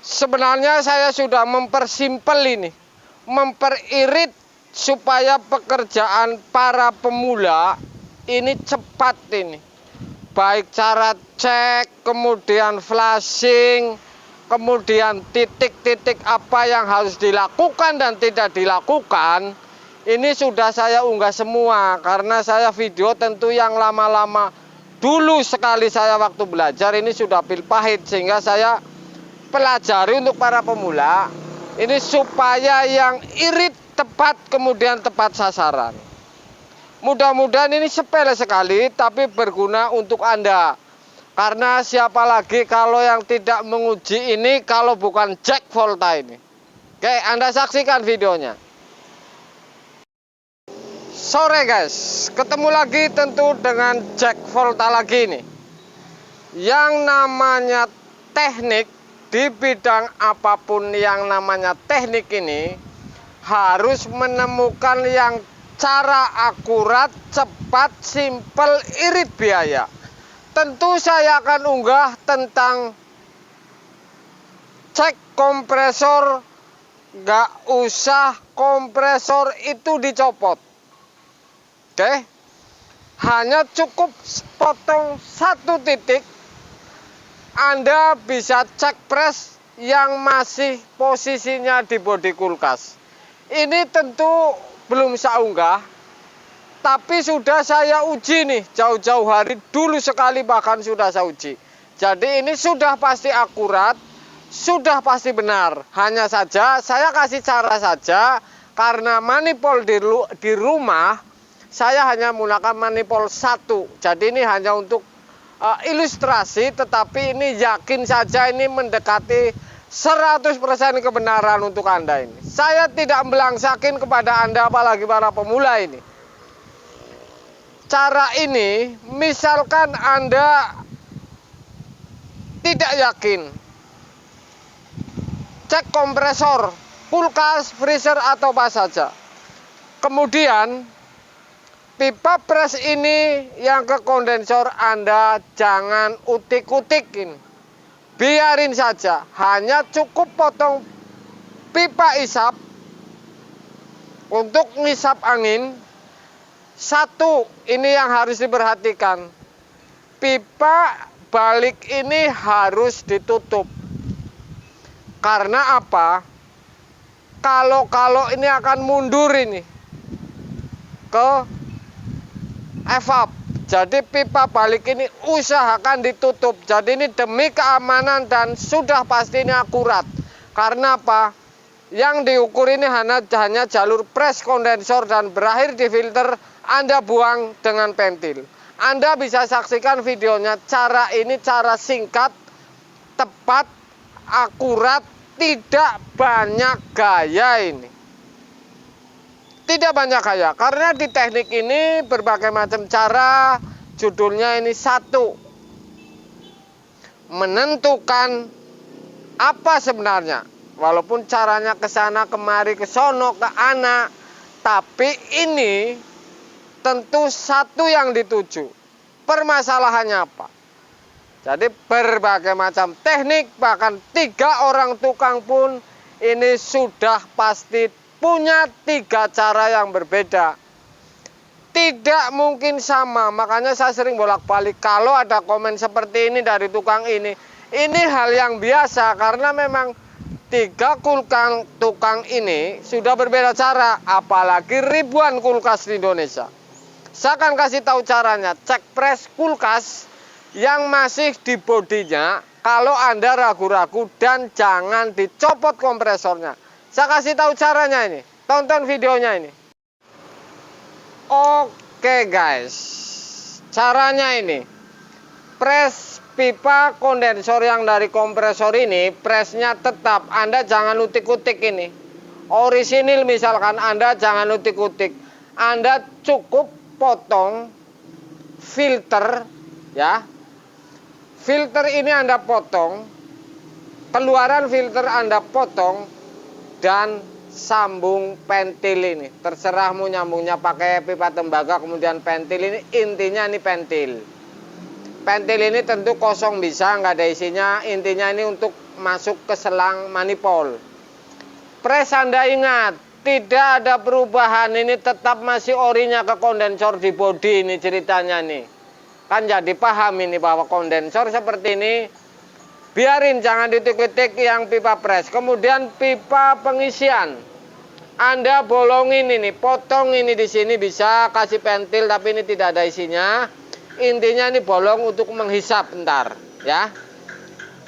Sebenarnya saya sudah mempersimpel ini, memperirit supaya pekerjaan para pemula ini cepat ini. Baik cara cek, kemudian flashing, kemudian titik-titik apa yang harus dilakukan dan tidak dilakukan. Ini sudah saya unggah semua karena saya video tentu yang lama-lama. Dulu sekali saya waktu belajar ini sudah pil pahit, sehingga saya pelajari untuk para pemula ini supaya yang irit tepat kemudian tepat sasaran. Mudah-mudahan ini sepele sekali tapi berguna untuk Anda. Karena siapa lagi kalau yang tidak menguji ini kalau bukan Jack Volta ini. Oke, Anda saksikan videonya. Sore guys, ketemu lagi tentu dengan Jack Volta lagi nih. Yang namanya teknik di bidang apapun yang namanya teknik ini harus menemukan yang cara akurat, cepat, simpel, irit biaya. Tentu saya akan unggah tentang cek kompresor, gak usah kompresor itu dicopot. Oke, hanya cukup potong satu titik. Anda bisa cek pres yang masih posisinya di bodi kulkas. Ini tentu belum saya unggah, tapi sudah saya uji nih jauh-jauh hari, dulu sekali bahkan sudah saya uji. Jadi ini sudah pasti akurat, sudah pasti benar. Hanya saja saya kasih cara saja, karena manifold di rumah saya hanya menggunakan manifold 1. Jadi ini hanya untuk ilustrasi, tetapi ini yakin saja ini mendekati 100% kebenaran untuk Anda ini. Saya tidak melangsakin kepada Anda, apalagi para pemula ini. Cara ini, misalkan Anda tidak yakin, cek kompresor, kulkas, freezer, atau apa saja. Kemudian pipa pres ini yang ke kondensor Anda jangan utik-utikin. Biarin saja, hanya cukup potong pipa isap untuk ngisap angin. Satu, ini yang harus diperhatikan. Pipa balik ini harus ditutup. Karena apa? Kalau ini akan mundur ini ke evap. Jadi pipa balik ini usahakan ditutup. Jadi ini demi keamanan dan sudah pasti ini akurat. Karena apa? Yang diukur ini hanya jalur pres kondensor dan berakhir di filter. Anda buang dengan pentil. Anda bisa saksikan videonya. Cara ini cara singkat, tepat, akurat, tidak banyak gaya ini. Tidak banyak gaya, karena di teknik ini berbagai macam cara. Judulnya ini 1, menentukan apa sebenarnya. Walaupun caranya ke sana kemari, ke sono ke anak, tapi ini tentu 1 yang dituju. Permasalahannya apa? Jadi berbagai macam teknik, bahkan 3 orang tukang pun ini sudah pasti punya 3 cara yang berbeda. Tidak mungkin sama. Makanya saya sering bolak-balik kalau ada komen seperti ini dari tukang ini hal yang biasa, karena memang 3 tukang ini sudah berbeda cara, apalagi ribuan kulkas di Indonesia. Saya akan kasih tahu caranya. Cek pres kulkas yang masih di bodinya kalau Anda ragu-ragu, dan jangan dicopot kompresornya. Saya kasih tahu caranya ini. Tonton videonya ini. Oke guys, caranya ini. Pres pipa kondensor yang dari kompresor ini, presnya tetap. Anda jangan utik-utik ini. Orisinil misalkan, Anda jangan utik-utik. Anda cukup potong filter ya. Filter ini Anda potong, keluaran filter Anda potong, dan sambung pentil ini. Terserah mau nyambungnya pakai pipa tembaga kemudian pentil ini, intinya ini pentil. Pentil ini tentu kosong bisa, nggak ada isinya. Intinya ini untuk masuk ke selang manifold. Pres Anda ingat, tidak ada perubahan, ini tetap masih orinya ke kondensor di bodi ini ceritanya nih. Kan jadi paham ini bahwa kondensor seperti ini, biarin jangan ditik-titik yang pipa pres. Kemudian pipa pengisian, Anda bolongin ini, potong ini di sini, bisa kasih pentil tapi ini tidak ada isinya. Intinya ini bolong untuk menghisap ntar, ya.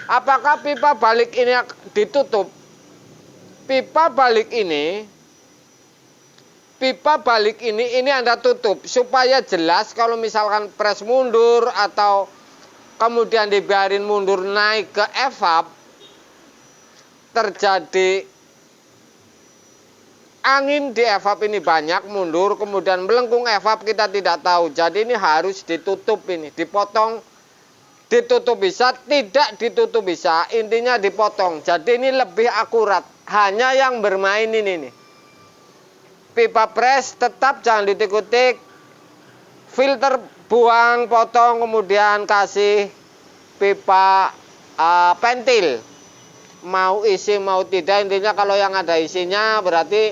Apakah pipa balik ini ditutup? Pipa balik ini Anda tutup supaya jelas kalau misalkan pres mundur atau kemudian dibiarin mundur naik ke evap, terjadi angin di evap ini banyak mundur, kemudian melengkung evap kita tidak tahu. Jadi ini harus ditutup ini, dipotong, ditutup bisa, tidak ditutup bisa, intinya dipotong. Jadi ini lebih akurat. Hanya yang bermain ini nih. Pipa pres tetap jangan ditik-tik, filter buang, potong, kemudian kasih pipa pentil. Mau isi mau tidak, intinya kalau yang ada isinya berarti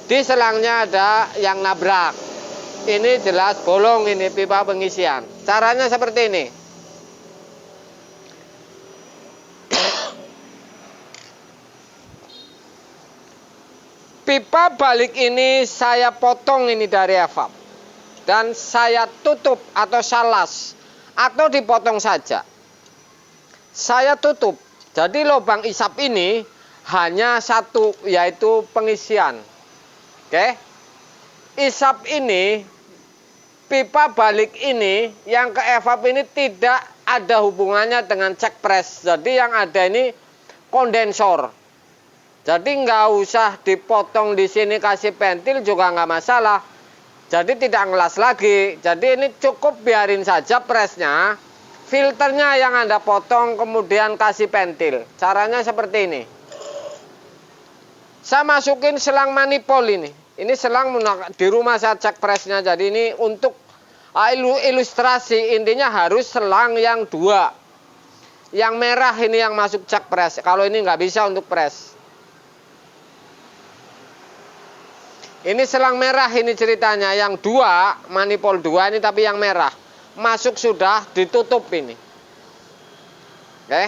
di selangnya ada yang nabrak. Ini jelas bolong ini pipa pengisian. Caranya seperti ini. Pipa balik ini saya potong ini dari evap. Dan saya tutup atau salas. Atau dipotong saja. Saya tutup. Jadi lubang isap ini hanya satu, yaitu pengisian. Oke. Isap ini, pipa balik ini, yang ke evap ini tidak ada hubungannya dengan cek pres. Jadi yang ada ini kondensor. Jadi nggak usah dipotong di sini kasih pentil juga nggak masalah. Jadi tidak ngelas lagi. Jadi ini cukup biarin saja presnya, filternya yang Anda potong kemudian kasih pentil. Caranya seperti ini. Saya masukin selang manifold ini. Ini selang di rumah saya cek presnya. Jadi ini untuk ilustrasi, intinya harus selang yang dua. Yang merah ini yang masuk cek pres. Kalau ini nggak bisa untuk pres. Ini selang merah ini ceritanya, yang dua, manifold dua ini tapi yang merah. Masuk sudah, ditutup ini. Oke.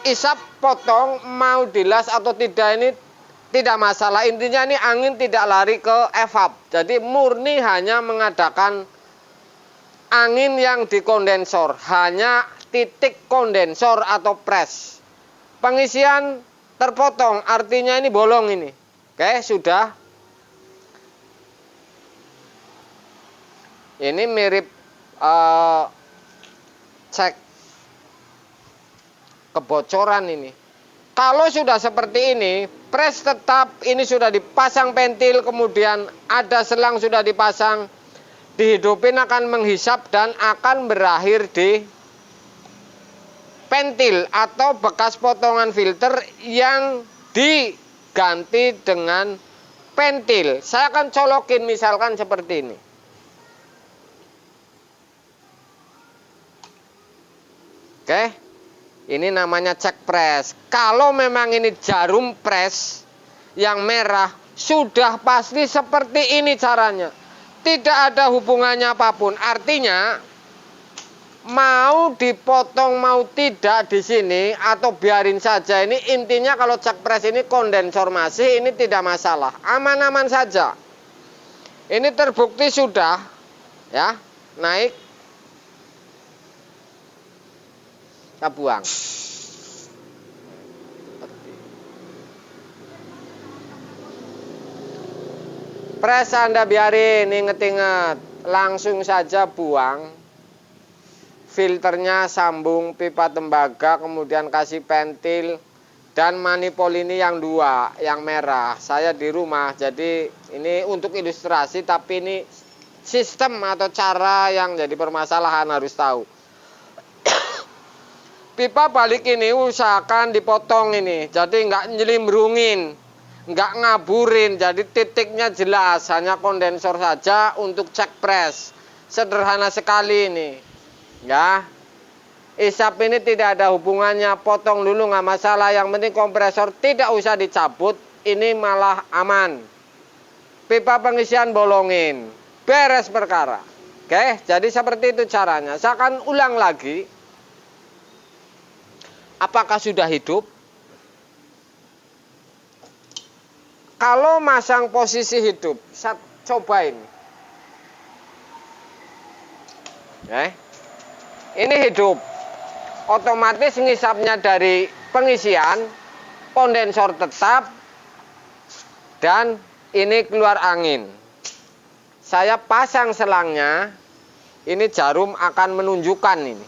Isap potong, mau dilas atau tidak ini tidak masalah. Intinya ini angin tidak lari ke evap. Jadi murni hanya mengadakan angin yang di kondensor. Hanya titik kondensor atau pres. Pengisian terpotong, artinya ini bolong ini. Oke, sudah. Ini mirip cek kebocoran ini. Kalau sudah seperti ini, pres tetap ini sudah dipasang pentil, kemudian ada selang sudah dipasang, dihidupin akan menghisap dan akan berakhir di pentil atau bekas potongan filter yang diganti dengan pentil. Saya akan colokin misalkan seperti ini. Oke, ini namanya cek pres. Kalau memang ini jarum pres yang merah, sudah pasti seperti ini caranya. Tidak ada hubungannya apapun. Artinya, mau dipotong mau tidak di sini atau biarin saja. Ini intinya kalau cek pres ini kondensor masih, ini tidak masalah. Aman-aman saja. Ini terbukti sudah, ya, naik. Kita buang. Pres Anda biarin, inget-inget, langsung saja buang. Filternya sambung pipa tembaga, kemudian kasih pentil. Dan manifold ini yang dua, yang merah. Saya di rumah, jadi ini untuk ilustrasi, tapi ini sistem atau cara yang jadi permasalahan harus tahu. Pipa balik ini usahakan dipotong ini, jadi nggak nyelimbrungin, nggak ngaburin, jadi titiknya jelas, hanya kondensor saja untuk cek pres. Sederhana sekali ini, ya. Isap ini tidak ada hubungannya, potong dulu nggak masalah. Yang penting kompresor tidak usah dicabut, ini malah aman. Pipa pengisian bolongin, beres perkara. Oke, jadi seperti itu caranya. Saya akan ulang lagi. Apakah sudah hidup? Kalau masang posisi hidup, saya cobain. Oke. Ini hidup. Otomatis ngisapnya dari pengisian, kondensor tetap, dan ini keluar angin. Saya pasang selangnya, ini jarum akan menunjukkan ini.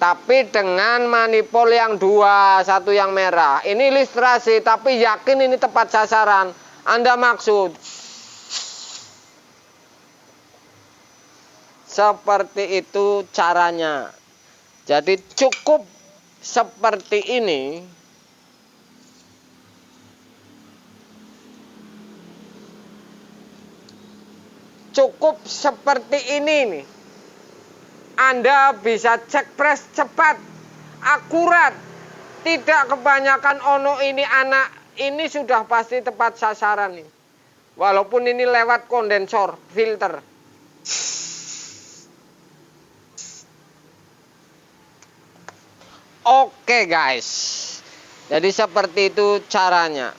Tapi dengan manifold yang dua, satu yang merah. Ini ilustrasi, tapi yakin ini tepat sasaran. Anda maksud seperti itu caranya. Jadi cukup seperti ini. Cukup seperti ini nih. Anda bisa cek pres cepat, akurat. Tidak kebanyakan ono ini anak, ini sudah pasti tepat sasaran nih. Walaupun ini lewat kondensor, filter. Oke guys, jadi seperti itu caranya.